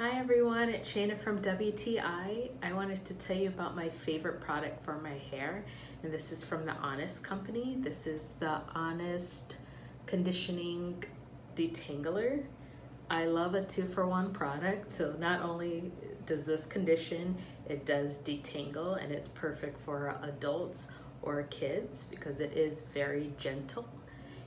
Hi everyone, it's Shana from WTI. I wanted to tell you about my favorite product for my hair, and this is from the Honest company. This is the Honest Conditioning Detangler. I love a 2-for-1 product, so not only does this condition, it does detangle, and it's perfect for adults or kids because it is very gentle.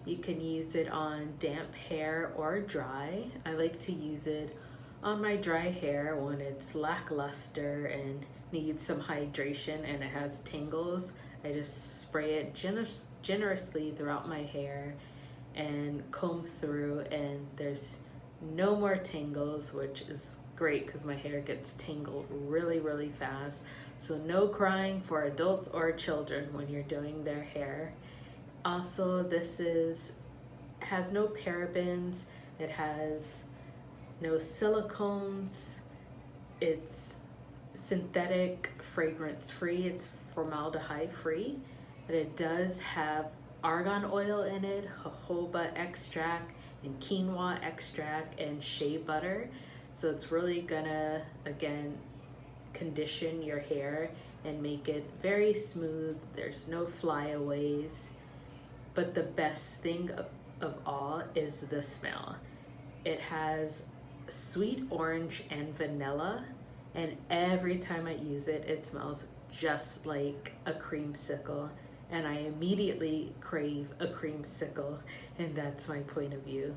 You can use it on damp hair or dry. I like to use it on my dry hair when it's lackluster and needs some hydration and it has tangles. I just spray it generously throughout my hair and comb through, and there's no more tangles, which is great because my hair gets tangled really fast. So no crying for adults or children when you're doing their hair. Also, this has no parabens. It has no silicones. It's synthetic, fragrance free. It's formaldehyde free, but it does have argan oil in it, jojoba extract, and quinoa extract, and shea butter. So it's really gonna, again, condition your hair and make it very smooth. There's no flyaways. But the best thing of all is the smell. It has sweet orange and vanilla, and every time I use it, it smells just like a creamsicle, and I immediately crave a creamsicle, and that's my point of view.